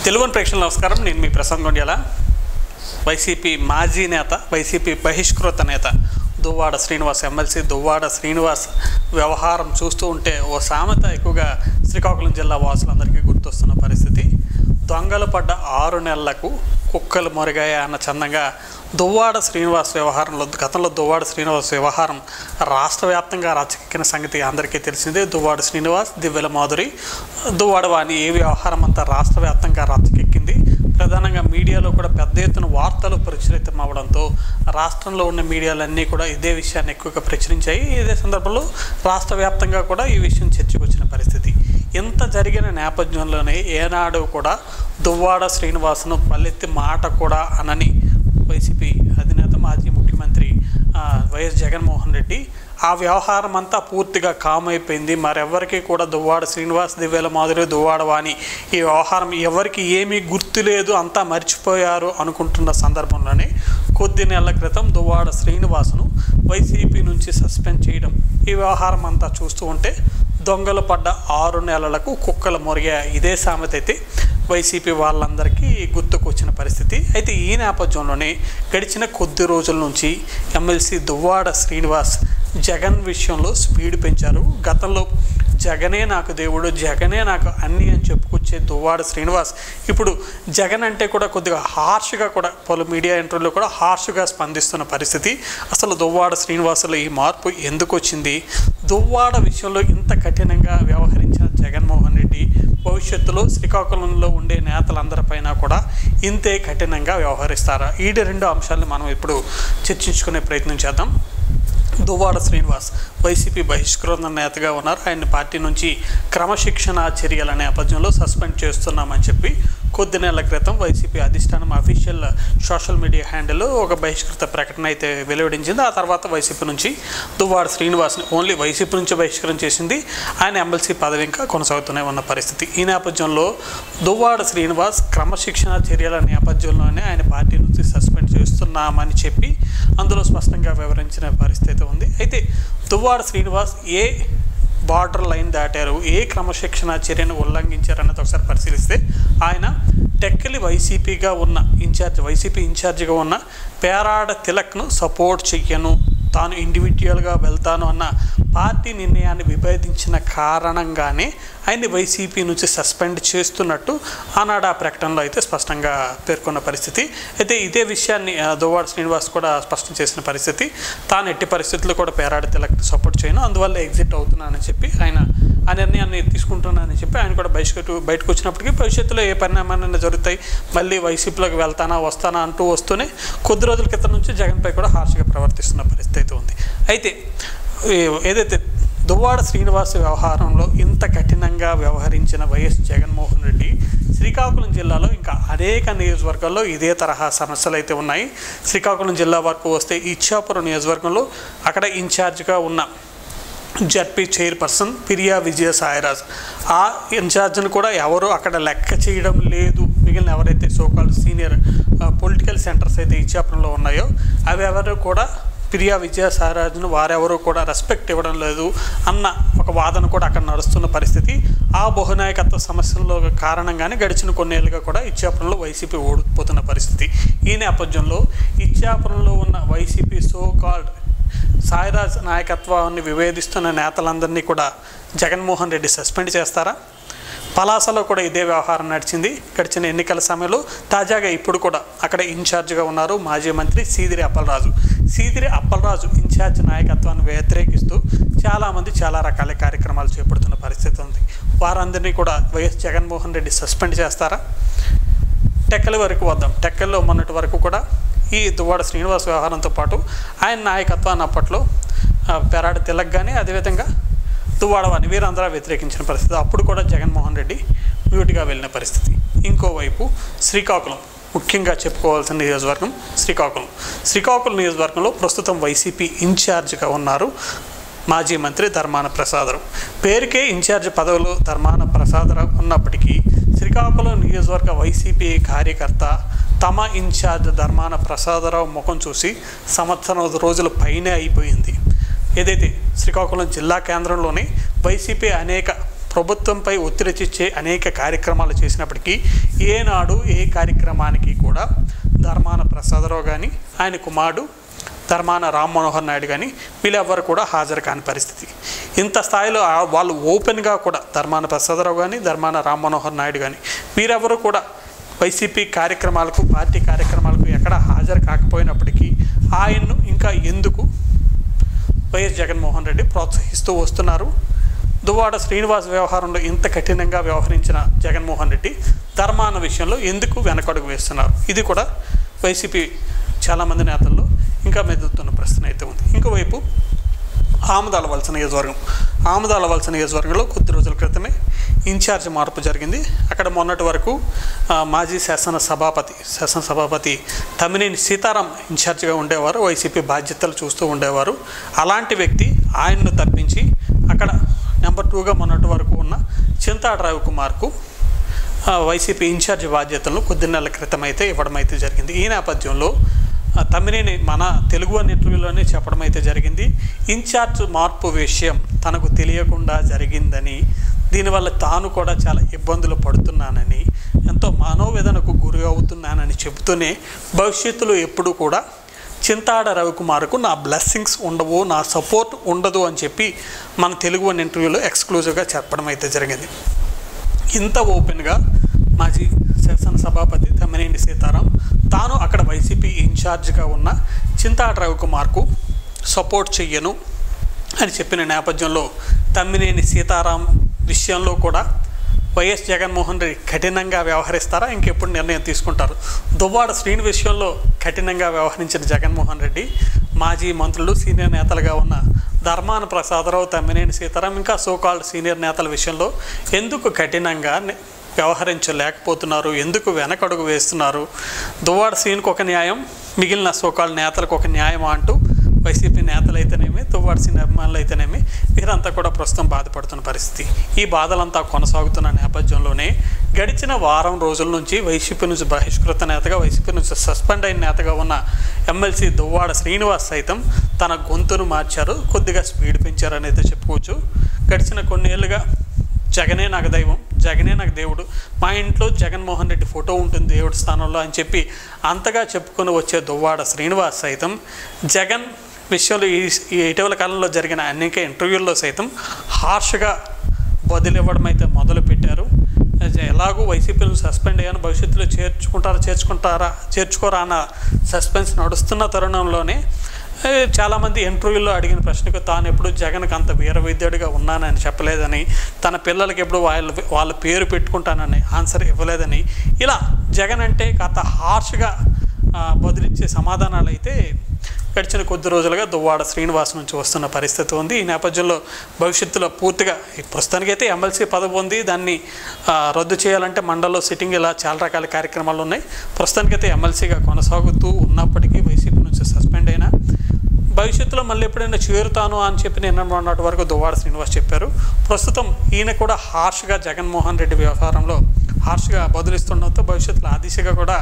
తెలుగుని ప్రేక్షకులకు నమస్కారం. నేను మీ ప్రశాంత్ గొండ్యాల. వైసీపీ మాజీ నేత, వైసీపీ బహిష్కృత నేత దువ్వాడ శ్రీనివాస్, ఎమ్మెల్సీ దువ్వాడ శ్రీనివాస్ వ్యవహారం చూస్తూ ఉంటే ఓ సామెత ఎక్కువగా శ్రీకాకుళం జిల్లా వాసులందరికీ గుర్తొస్తున్న పరిస్థితి. దొంగలు పడ్డ 6 నెలలకు కుక్కలు మొరిగాయ అన్న చందంగా దువ్వాడ శ్రీనివాస్ వ్యవహారంలో, గతంలో దువ్వాడ శ్రీనివాస్ వ్యవహారం రాష్ట్ర వ్యాప్తంగా రచ్చకెక్కిన సంగతి అందరికీ తెలిసిందే. దువ్వాడ శ్రీనివాస్, దివ్యల మాధురి, దువ్వాడ వాణి ఈ వ్యవహారం అంతా రాష్ట్ర వ్యాప్తంగా రచ్చకెక్కింది. ప్రధానంగా మీడియాలో కూడా పెద్ద ఎత్తున వార్తలు ప్రచురితం అవ్వడంతో రాష్ట్రంలో ఉన్న మీడియాలన్నీ కూడా ఇదే విషయాన్ని ఎక్కువగా ప్రచురించాయి. ఇదే సందర్భంలో రాష్ట్ర వ్యాప్తంగా కూడా ఈ విషయం చర్చకు వచ్చిన పరిస్థితి. ఇంత జరిగిన నేపథ్యంలోనే ఏనాడు కూడా దువ్వాడ శ్రీనివాస్ను పల్లెత్తి మాట కూడా అనని వైసీపీ అధినేత, మాజీ ముఖ్యమంత్రి వైఎస్ జగన్మోహన్ రెడ్డి ఆ వ్యవహారం అంతా పూర్తిగా కామ్ అయిపోయింది. మరెవరికి కూడా దువ్వాడ శ్రీనివాస్, దివ్యల మాధురి, దువ్వాడ వాణి ఈ వ్యవహారం ఎవరికి ఏమీ గుర్తులేదు, అంతా మర్చిపోయారు అనుకుంటున్న సందర్భంలోనే కొద్ది నెలల క్రితం దువ్వాడ శ్రీనివాస్ను వైసీపీ నుంచి సస్పెండ్ చేయడం, ఈ వ్యవహారం అంతా చూస్తూ ఉంటే దొంగలు పడ్డ 6 నెలలకు కుక్కలు మొరిగా ఇదే సామెత అయితే వైసీపీ వాళ్ళందరికీ గుర్తుకొచ్చిన పరిస్థితి. అయితే ఈ నేపథ్యంలోనే గడిచిన కొద్ది రోజుల నుంచి ఎమ్మెల్సీ దువ్వాడ శ్రీనివాస్ జగన్ విషయంలో స్పీడ్ పెంచారు. గతంలో జగనే నాకు దేవుడు, జగనే నాకు అన్నీ అని చెప్పుకొచ్చే దువ్వాడ శ్రీనివాస్ ఇప్పుడు జగన్ అంటే కూడా కొద్దిగా హార్ష్గా కూడా పలు మీడియా ఇంటర్వ్యూలో కూడా హార్ష్గా స్పందిస్తున్న పరిస్థితి. అసలు దువ్వాడ శ్రీనివాసులో ఈ మార్పు ఎందుకు వచ్చింది? దువ్వాడ విషయంలో ఇంత కఠినంగా వ్యవహరించిన జగన్మోహన్ రెడ్డి భవిష్యత్తులో శ్రీకాకుళంలో ఉండే నేతలందరిపైన కూడా ఇంతే కఠినంగా వ్యవహరిస్తారా? ఈ 2 అంశాలను మనం ఇప్పుడు చర్చించుకునే ప్రయత్నం చేద్దాం. దువ్వాడ శ్రీనివాస్ వైసీపీ బహిష్కరణ నేతగా ఉన్నారు. ఆయన పార్టీ నుంచి క్రమశిక్షణ చర్యల నేపథ్యంలో సస్పెండ్ చేస్తున్నామని చెప్పి కొద్ది నెలల క్రితం వైసీపీ అధిష్టానం అఫీషియల్ సోషల్ మీడియా హ్యాండిల్లో ఒక బహిష్కృత ప్రకటన అయితే వెలువడించింది. ఆ తర్వాత వైసీపీ నుంచి దువ్వాడ శ్రీనివాస్ని ఓన్లీ వైసీపీ నుంచి బహిష్కరణ చేసింది. ఆయన ఎమ్మెల్సీ పదవి ఇంకా కొనసాగుతూనే ఉన్న పరిస్థితి. ఈ నేపథ్యంలో దువ్వాడ శ్రీనివాస్ క్రమశిక్షణ చర్యల నేపథ్యంలోనే ఆయన పార్టీ నుంచి సస్పెండ్ చేస్తున్నామని చెప్పి అందులో స్పష్టంగా వివరించిన పరిస్థితి ఉంది. అయితే దువ్వాడ శ్రీనివాస్ ఏ బార్డర్ లైన్ దాటారు, ఏ క్రమశిక్షణ చర్యను ఉల్లంఘించారన్నది ఒకసారి పరిశీలిస్తే ఆయన టెక్కలి వైసీపీగా ఉన్న వైసీపీ ఇన్ఛార్జిగా ఉన్న పేరాడ తిలక్ను సపోర్ట్ చెయ్యను, తాను ఇండివిజువల్గా వెళ్తాను అన్న పార్టీ నిర్ణయాన్ని విభేదించిన కారణంగానే ఆయన్ని వైసీపీ నుంచి సస్పెండ్ చేస్తున్నట్టు ఆనాడు ఆ ప్రకటనలో అయితే స్పష్టంగా పేర్కొన్న పరిస్థితి. అయితే ఇదే విషయాన్ని దువ్వాడ శ్రీనివాస్ కూడా స్పష్టం చేసిన పరిస్థితి. తాను ఎట్టి పరిస్థితుల్లో కూడా పేరాడ తిలక్ని సపోర్ట్ చేయను, అందువల్ల ఎగ్జిట్ అవుతున్నానని చెప్పి ఆయన ఆ నిర్ణయాన్ని తీసుకుంటున్నానని చెప్పి ఆయన కూడా బయటకు వచ్చినప్పటికీ భవిష్యత్తులో ఏ పరిణామాలైనా జరుగుతాయి, మళ్ళీ వైసీపీలోకి వస్తానా అంటూ వస్తూనే కొద్ది రోజుల క్రితం నుంచి జగన్పై కూడా హార్ష్గా ప్రవర్తిస్తున్న పరిస్థితి అయితే ఉంది. అయితే ఏదైతే దువ్వాడ శ్రీనివాస్ వ్యవహారంలో ఇంత కఠినంగా వ్యవహరించిన వైఎస్ జగన్మోహన్ రెడ్డి శ్రీకాకుళం జిల్లాలో ఇంకా అనేక నియోజకవర్గాల్లో ఇదే తరహా సమస్యలు అయితే ఉన్నాయి. శ్రీకాకుళం జిల్లా వరకు వస్తే ఇచ్చాపురం నియోజకవర్గంలో అక్కడ ఇన్ఛార్జ్గా ఉన్న జడ్పీ చైర్పర్సన్ పిరియా విజయ సాయిరాజ్, ఆ ఇన్ఛార్జ్ను కూడా ఎవరు అక్కడ లెక్క చేయడం లేదు. మిగిలిన ఎవరైతే సోకాల్డ్ సీనియర్ పొలిటికల్ సెంటర్స్ అయితే ఇచ్చాపురంలో ఉన్నాయో అవి ఎవరు కూడా పిరియా విజయ సాయిరాజ్ను వారెవరూ కూడా రెస్పెక్ట్ ఇవ్వడం లేదు అన్న ఒక వాదన కూడా అక్కడ నడుస్తున్న పరిస్థితి. ఆ బహునాయకత్వ సమస్యల్లో కారణంగానే గడిచిన కొన్నేళ్ళుగా కూడా ఇచ్చాపురంలో వైసీపీ ఓడిపోతున్న పరిస్థితి. ఈ నేపథ్యంలో ఇచ్చాపురంలో ఉన్న వైసీపీ సోకాల్డ్ సాయిరాజ్ నాయకత్వాన్ని విభేదిస్తున్న నేతలందరినీ కూడా జగన్మోహన్ రెడ్డి సస్పెండ్ చేస్తారా? పలాసలో కూడా ఇదే వ్యవహారం నడిచింది గడిచిన ఎన్నికల సమయంలో. తాజాగా ఇప్పుడు కూడా అక్కడ ఇన్ఛార్జిగా ఉన్నారు మాజీ మంత్రి సీదిరి అప్పలరాజు. సీదిరి అప్పలరాజు ఇన్ఛార్జ్ నాయకత్వాన్ని వ్యతిరేకిస్తూ చాలామంది చాలా రకాల కార్యక్రమాలు చేపడుతున్న పరిస్థితి ఉంది. వారందరినీ కూడా వైఎస్ జగన్మోహన్ రెడ్డి సస్పెండ్ చేస్తారా? టెక్కలి వరకు వద్దాం. టెక్కల్లో మొన్నటి వరకు కూడా ఈ దువ్వాడ శ్రీనివాస్ వ్యవహారంతో పాటు ఆయన నాయకత్వాన్ని అప్పట్లో పేరాడ తిలక్ కానీ అదేవిధంగా దువ్వాడ వాణి వీరందరూ వ్యతిరేకించిన పరిస్థితి. అప్పుడు కూడా జగన్మోహన్ రెడ్డి మ్యూట్గా వెళ్ళిన పరిస్థితి. ఇంకోవైపు శ్రీకాకుళం ముఖ్యంగా చెప్పుకోవాల్సిన నియోజకవర్గం శ్రీకాకుళం నియోజకవర్గంలో ప్రస్తుతం వైసీపీ ఇన్ఛార్జిగా ఉన్నారు మాజీ మంత్రి ధర్మాన ప్రసాదరావు. పేరుకే ఇన్ఛార్జ్ పదవులు ధర్మాన ప్రసాదరావు ఉన్నప్పటికీ శ్రీకాకుళం నియోజకవర్గ వైసీపీ కార్యకర్త తమ ఇన్ఛార్జ్ ధర్మాన ప్రసాదరావు ముఖం చూసి సంవత్సరం రోజుల పైనే అయిపోయింది. ఏదైతే శ్రీకాకుళం జిల్లా కేంద్రంలోని వైసీపీ అనేక ప్రభుత్వంపై ఒత్తిడి తెచ్చే అనేక కార్యక్రమాలు చేసినప్పటికీ ఏనాడు ఏ కార్యక్రమానికి కూడా ధర్మాన ప్రసాదరావు కానీ ఆయన కుమారుడు ధర్మాన రామ్ మనోహర్ నాయుడు కానీ వీళ్ళెవ్వరు కూడా హాజరు కాని పరిస్థితి. ఇంత స్థాయిలో వాళ్ళు ఓపెన్గా కూడా ధర్మాన ప్రసాదరావు కానీ ధర్మాన రామ్ మనోహర్ నాయుడు కానీ వీరెవరు కూడా వైసీపీ కార్యక్రమాలకు పార్టీ కార్యక్రమాలకు ఎక్కడ హాజరు కాకపోయినప్పటికీ ఆయన్ను ఇంకా ఎందుకు వైఎస్ జగన్మోహన్ రెడ్డి ప్రోత్సహిస్తూ వస్తున్నారు? దువ్వాడ శ్రీనివాస్ వ్యవహారంలో ఇంత కఠినంగా వ్యవహరించిన జగన్మోహన్ రెడ్డి ధర్మాన విషయంలో ఎందుకు వెనకడుగు వేస్తున్నారు? ఇది కూడా వైసీపీ చాలామంది నేతల్లో ఇంకా మెదులుతున్న ప్రశ్న అయితే ఉంది. ఇంకోవైపు ఆమదాలవలస నియోజకవర్గంలో కొద్ది రోజుల క్రితమే ఇన్ఛార్జ్ మార్పు జరిగింది. అక్కడ మొన్నటి వరకు మాజీ శాసనసభాపతి తమ్మినేని సీతారాం ఇన్ఛార్జిగా ఉండేవారు, వైసీపీ బాధ్యతలు చూస్తూ ఉండేవారు. అలాంటి వ్యక్తి ఆయన్ను తప్పించి అక్కడ నెంబర్ 2గా మొన్నటి వరకు ఉన్న చింతాడ రవికుమార్కు వైసీపీ ఇన్ఛార్జ్ బాధ్యతలను కొద్ది నెలల క్రితం అయితే ఇవ్వడం అయితే జరిగింది. ఈ నేపథ్యంలో తమ్మినేని మన తెలుగు అనే ఇంటర్వ్యూలోనే చెప్పడం అయితే జరిగింది, ఇన్ఛార్జ్ మార్పు విషయం తనకు తెలియకుండా జరిగిందని, దీనివల్ల తాను కూడా చాలా ఇబ్బందులు పడుతున్నానని, ఎంతో మనోవేదనకు గురి అవుతున్నానని చెబుతూనే భవిష్యత్తులో ఎప్పుడు కూడా చింతాడ రవికుమార్కు నా బ్లెస్సింగ్స్ ఉండవు, నా సపోర్ట్ ఉండదు అని చెప్పి మన తెలుగు అనే ఇంటర్వ్యూలో ఎక్స్క్లూజివ్గా చెప్పడం అయితే జరిగింది. ఇంత ఓపెన్గా మాజీ శాసనసభాపతి తమ్మినేని సీతారాం తాను అక్కడ వైసీపీ ఇన్ఛార్జ్గా ఉన్న చింతాడ రవికుమార్కు సపోర్ట్ చెయ్యను అని చెప్పిన నేపథ్యంలో తమ్మినేని సీతారాం విషయంలో కూడా వైఎస్ జగన్మోహన్ రెడ్డి కఠినంగా వ్యవహరిస్తారా, ఇంకెప్పుడు నిర్ణయం తీసుకుంటారు? దువ్వాడ శ్రీని విషయంలో కఠినంగా వ్యవహరించిన జగన్మోహన్ రెడ్డి మాజీ మంత్రులు సీనియర్ నేతలుగా ఉన్న ధర్మాన ప్రసాదరావు, తమ్మినేని సీతారాం ఇంకా సోకాల్డ్ సీనియర్ నేతల విషయంలో ఎందుకు కఠినంగా వ్యవహరించలేకపోతున్నారు, ఎందుకు వెనకడుగు వేస్తున్నారు? దువ్వాడ శ్రీనికి ఒక న్యాయం, మిగిలిన సోకాల్డ్ నేతలకు ఒక న్యాయం అంటూ వైసీపీ నేతలు అయితేనేమి, దువ్వాడ శ్రీని అభిమానులు అయితేనేమి వీరంతా కూడా ప్రస్తుతం బాధపడుతున్న పరిస్థితి. ఈ బాధలంతా కొనసాగుతున్న నేపథ్యంలోనే గడిచిన వారం రోజుల నుంచి వైసీపీ నుంచి బహిష్కృత నేతగా, వైసీపీ నుంచి సస్పెండ్ అయిన నేతగా ఉన్న ఎమ్మెల్సీ దువ్వాడ శ్రీనివాస్ సైతం తన గొంతును మార్చారు, కొద్దిగా స్పీడ్ పెంచారని అయితే చెప్పుకోవచ్చు. గడిచిన కొన్నేళ్లుగా జగనే నాకు దైవం, జగనే నాకు దేవుడు, మా ఇంట్లో జగన్మోహన్ రెడ్డి ఫోటో ఉంటుంది దేవుడి స్థానంలో అని చెప్పి అంతగా చెప్పుకొని వచ్చే దువ్వాడ శ్రీనివాస్ సైతం జగన్ విషయంలో ఈ ఇటీవల కాలంలో జరిగిన అనేక ఇంటర్వ్యూల్లో సైతం హార్ష్గా బదులివ్వడం అయితే మొదలుపెట్టారు. ఎలాగూ వైసీపీలో సస్పెండ్ అయ్యాను, భవిష్యత్తులో చేర్చుకోరా అన్న సస్పెన్స్ నడుస్తున్న తరుణంలోనే చాలామంది ఇంటర్వ్యూల్లో అడిగిన ప్రశ్నకు తాను ఎప్పుడు జగన్కి అంత వీరవిద్యుడిగా ఉన్నానని చెప్పలేదని, తన పిల్లలకి ఎప్పుడు వాళ్ళ పేరు పెట్టుకుంటానని ఆన్సర్ ఇవ్వలేదని, ఇలా జగన్ అంటే కాస్త హార్ష్గా బదిలిచ్చే సమాధానాలు అయితే గడిచిన కొద్ది రోజులుగా దువ్వాడ శ్రీనివాస్ నుంచి వస్తున్న పరిస్థితి ఉంది. ఈ నేపథ్యంలో భవిష్యత్తులో పూర్తిగా ప్రస్తుతానికైతే ఎమ్మెల్సీ పదవి ఉంది, దాన్ని రద్దు చేయాలంటే మండల్లో సిట్టింగ్, ఇలా చాలా రకాల కార్యక్రమాలు ఉన్నాయి. ప్రస్తుతానికైతే ఎమ్మెల్సీగా కొనసాగుతూ ఉన్నప్పటికీ వైసీపీ నుంచి సస్పెండ్ అయినా భవిష్యత్తులో మళ్ళీ ఎప్పుడైనా చేరుతాను అని చెప్పి నిన్న మొన్నటి వరకు దువ్వాడ శ్రీనివాస్ చెప్పారు. ప్రస్తుతం ఈయన కూడా హార్ష్గా జగన్మోహన్ రెడ్డి వ్యవహారంలో హార్ష్గా బదులిస్తుండడంతో భవిష్యత్తులో ఆ దిశగా కూడా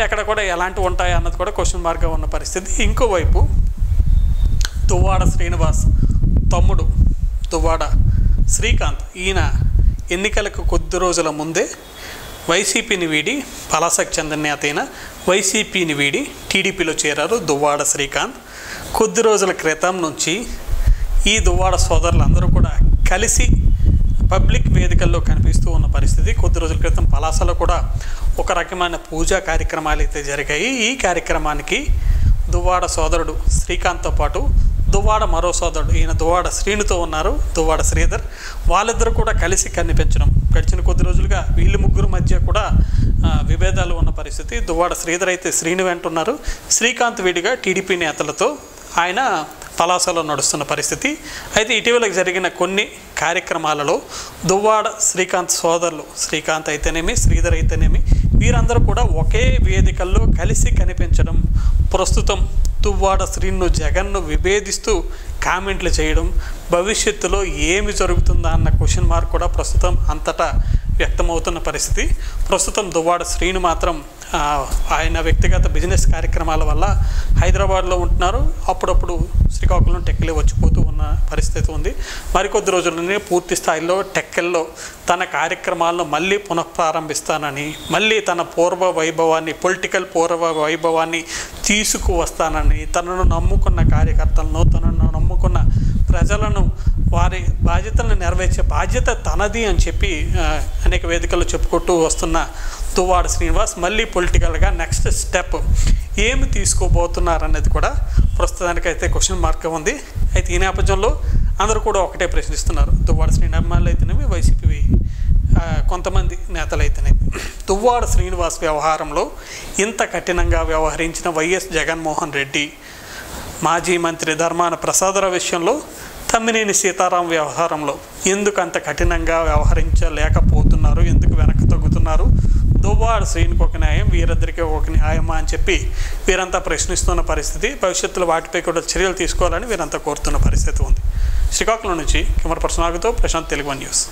ఎక్కడ కూడా ఎలాంటివి ఉంటాయి అన్నది కూడా క్వశ్చన్ మార్క్గా ఉన్న పరిస్థితి. ఇంకోవైపు దువ్వాడ శ్రీనివాస్ తమ్ముడు దువ్వాడ శ్రీకాంత్, ఈయన ఎన్నికలకు కొద్ది రోజుల ముందే వైసీపీని వీడి, పలాసకు చెందిన నేత అయిన వైసీపీని వీడి టీడీపీలో చేరారు దువ్వాడ శ్రీకాంత్. కొద్ది రోజుల క్రితం నుంచి ఈ దువ్వాడ సోదరులందరూ కూడా కలిసి పబ్లిక్ వేదికల్లో కనిపిస్తూ ఉన్న పరిస్థితి. కొద్ది రోజుల క్రితం పలాసలో కూడా ఒక రకమైన పూజా కార్యక్రమాలు అయితే జరిగాయి. ఈ కార్యక్రమానికి దువ్వాడ సోదరుడు శ్రీకాంత్తో పాటు దువ్వాడ మరో సోదరుడు, ఈయన దువ్వాడ శ్రీనితో ఉన్నారు, దువ్వాడ శ్రీధర్, వాళ్ళిద్దరూ కూడా కలిసి కనిపించడం. గడిచిన కొద్ది రోజులుగా వీళ్ళు ముగ్గురు మధ్య కూడా విభేదాలు ఉన్న పరిస్థితి. దువ్వాడ శ్రీధర్ అయితే శ్రీని వెంటున్నారు, శ్రీకాంత్ విడిగా టీడీపీ నేతలతో ఆయన పలాసలో నడుస్తున్న పరిస్థితి. అయితే ఇటీవల జరిగిన కొన్ని కార్యక్రమాలలో దువ్వాడ శ్రీకాంత్ సోదరులు, శ్రీకాంత్ అయితేనేమి శ్రీధర్ అయితేనేమి, వీరందరూ కూడా ఒకే వేదికల్లో కలిసి కనిపించడం, ప్రస్తుతం దువ్వాడ శ్రీను జగన్ను విభేదిస్తూ కామెంట్లు చేయడం, భవిష్యత్తులో ఏమి జరుగుతుందా అన్న క్వశ్చన్ మార్క్ కూడా ప్రస్తుతం అంతటా వ్యక్తమవుతున్న పరిస్థితి. ప్రస్తుతం దువ్వాడ శ్రీను మాత్రం ఆయన వ్యక్తిగత బిజినెస్ కార్యక్రమాల వల్ల హైదరాబాద్లో ఉంటున్నారు. అప్పుడప్పుడు శ్రీకాకుళం టెక్కలి వచ్చిపోతూ ఉన్న పరిస్థితి ఉంది. మరికొద్ది రోజుల్లోనే పూర్తి స్థాయిలో టెక్కల్లో తన కార్యక్రమాలను మళ్ళీ పునఃప్రారంభిస్తానని, మళ్ళీ తన పూర్వ వైభవాన్ని, పొలిటికల్ పూర్వ వైభవాన్ని తీసుకువస్తానని, తనను నమ్ముకున్న కార్యకర్తలను, తనను నమ్ముకున్న ప్రజలను వారి బాధ్యతలను నెరవేర్చే బాధ్యత తనది అని చెప్పి అనేక వేదికల్లో చెప్పుకుంటూ వస్తున్న దువ్వాడ శ్రీనివాస్ మళ్ళీ పొలిటికల్గా నెక్స్ట్ స్టెప్ ఏమి తీసుకోబోతున్నారనేది కూడా ప్రస్తుతానికైతే క్వశ్చన్ మార్క్గా ఉంది. అయితే ఈ నేపథ్యంలో అందరూ కూడా ఒకటే ప్రశ్నిస్తున్నారు. దువ్వాడ శ్రీనివాస్ అయితేనేమి, వైసీపీ కొంతమంది నేతలు అయితేనేమి, దువ్వాడ శ్రీనివాస్ వ్యవహారంలో ఇంత కఠినంగా వ్యవహరించిన వైఎస్ జగన్మోహన్ రెడ్డి, మాజీ మంత్రి ధర్మాన ప్రసాదరావు విషయంలో, తమ్మినేని సీతారాం వ్యవహారంలో ఎందుకు అంత కఠినంగా వ్యవహరించలేకపోతున్నారు, ఎందుకు వెనక్కి తగ్గుతున్నారు, దువ్వాడ శ్రీనికి ఒక న్యాయం, వీరిద్దరికీ ఒక న్యాయమా అని చెప్పి వీరంతా ప్రశ్నిస్తున్న పరిస్థితి. భవిష్యత్తులో వాటిపై కూడా చర్యలు తీసుకోవాలని వీరంతా కోరుతున్న పరిస్థితి ఉంది. శ్రీకాకుళం నుంచి కెమెరా పర్సన్ ఆగుతో ప్రశాంత్, తెలుగు వన్ న్యూస్.